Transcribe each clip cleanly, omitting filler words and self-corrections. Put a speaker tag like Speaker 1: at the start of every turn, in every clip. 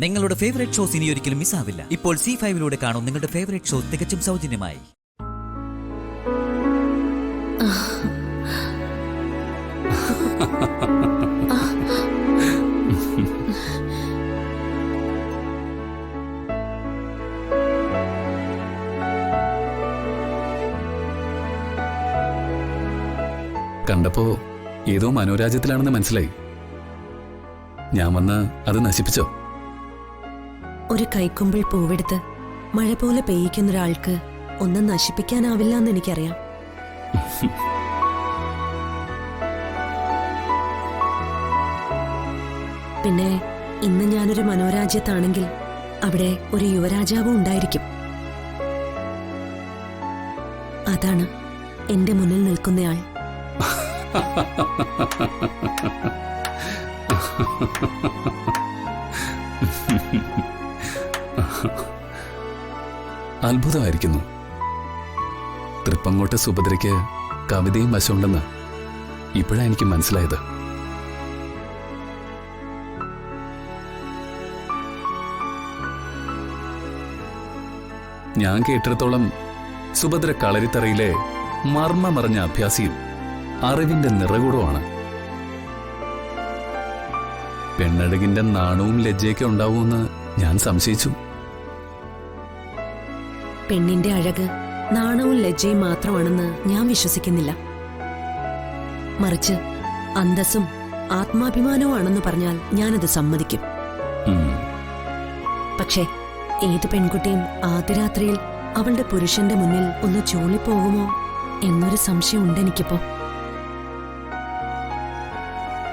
Speaker 1: നിങ്ങളുടെ favourite shows ഇനി ഒരിക്കലും മിസ്സാവില്ല. ഇപ്പോൾ C5-ലൂടെ കാണും നിങ്ങളുടെ ഫേവറേറ്റ് ഷോ തികച്ചും സൗജന്യമായി.
Speaker 2: കണ്ടപ്പോ ഏതോ മനോരാജ്യത്തിലാണെന്ന് മനസ്സിലായി. ഞാൻ വന്ന് അത് നശിപ്പിച്ചോ?
Speaker 3: ഒരു കൈക്കുമ്പിൾ പൂവെടുത്ത് മഴ പോലെ പെയ്യിക്കുന്ന ഒരാൾക്ക് ഒന്നും നശിപ്പിക്കാനാവില്ല എന്ന് എനിക്കറിയാം. പിന്നെ ഇന്ന് ഞാനൊരു മനോരാജ്യത്താണെങ്കിൽ അവിടെ ഒരു യുവരാജാവും ഉണ്ടായിരിക്കും. അതാണ് എന്റെ മുന്നിൽ നിൽക്കുന്നയാൾ.
Speaker 2: അത്ഭുതമായിരിക്കുന്നു. തൃപ്പങ്ങോട്ട് സുഭദ്രയ്ക്ക് കവിതയും വശമുണ്ടെന്ന് ഇപ്പോഴാണ് എനിക്ക് മനസ്സിലായത്. ഞാൻ കേട്ടിടത്തോളം സുഭദ്ര കളരിത്തറയിലെ മർമ്മമറിഞ്ഞ അഭ്യാസിയും അറിവിന്റെ നിറകൂടമാണ്. പെണ്ണഴകിന്റെ നാണവും ലജ്ജയൊക്കെ ഉണ്ടാവുമെന്ന് ഞാൻ സംശയിച്ചു.
Speaker 3: പെണ്ണിന്റെ അഴക് നാണവും ലജ്ജയും മാത്രമാണെന്ന് ഞാൻ വിശ്വസിക്കുന്നില്ല. മറിച്ച് അന്തസ്സും ആത്മാഭിമാനവും ആണെന്ന് പറഞ്ഞാൽ ഞാനത് സമ്മതിക്കും. പക്ഷേ ഏത് പെൺകുട്ടിയും ആദ്യ രാത്രിയിൽ അവളുടെ പുരുഷന്റെ മുന്നിൽ ഒന്ന് ചൂളിപ്പോകുമോ എന്നൊരു സംശയം ഉണ്ടെനിക്കിപ്പോ.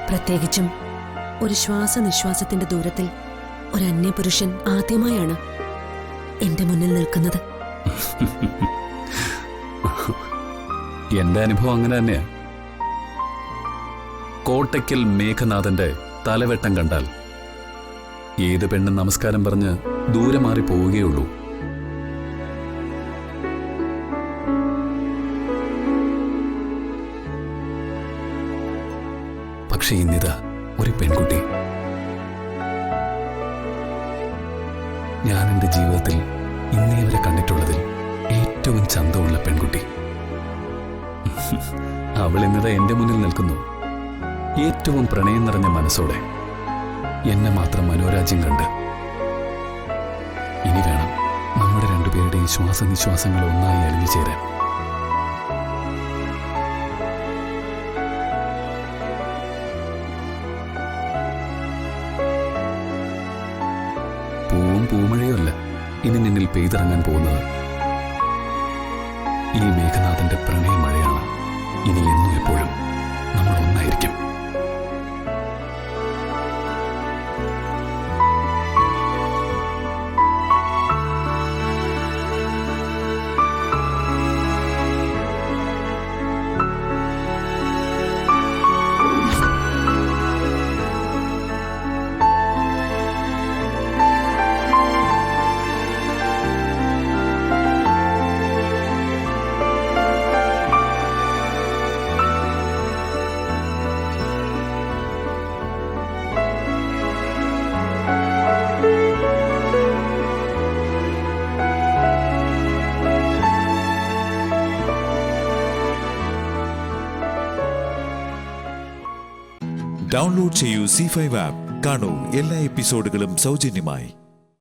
Speaker 3: പ്രത്യേകിച്ചും ഒരു ശ്വാസനിശ്വാസത്തിന്റെ ദൂരത്തിൽ ഒരു അന്യപുരുഷൻ ആദ്യമായാണ് എന്റെ മുന്നിൽ നിൽക്കുന്നത്.
Speaker 2: എന്റെ അനുഭവം അങ്ങനെ തന്നെയാ. കോട്ടയ്ക്കൽ മേഘനാഥന്റെ തലവെട്ടം കണ്ടാൽ ഏത് പെണ്ണും നമസ്കാരം പറഞ്ഞ് ദൂരെ മാറി പോവുകയുള്ളൂ. പക്ഷെ ഇന്നിതാ ഒരു പെൺകുട്ടി. ഞാൻ എന്റെ ജീവിതത്തിൽ ഇന്നേ വരെ കണ്ടിട്ടുള്ളതിൽ ഏറ്റവും ചന്തമുള്ള പെൺകുട്ടി. അവൾ ഇന്നിതാ എന്റെ മുന്നിൽ നിൽക്കുന്നു, ഏറ്റവും പ്രണയം നിറഞ്ഞ മനസ്സോടെ, എന്നെ മാത്രം മനോരാജ്യം കണ്ട്. ഇനി വേണം നമ്മുടെ രണ്ടുപേരുടെയും ശ്വാസനിശ്വാസങ്ങൾ ഒന്നായി അലിഞ്ഞു ചേരാൻ. പൂവും പൂമഴയുമല്ല ഇനി നിന്നിൽ പെയ്തിറങ്ങാൻ പോകുന്നത്. ഈ മേഘനാഥന്റെ പ്രണയമഴയാണ്. ഇനി എന്നും എപ്പോഴും നമ്മൾ ഒന്നായിരിക്കും.
Speaker 4: ഡൗൺലോഡ് ചെയ്യൂ C5 ആപ്പ്. കാണൂ എല്ലാ എപ്പിസോഡുകളും സൗജന്യമായി.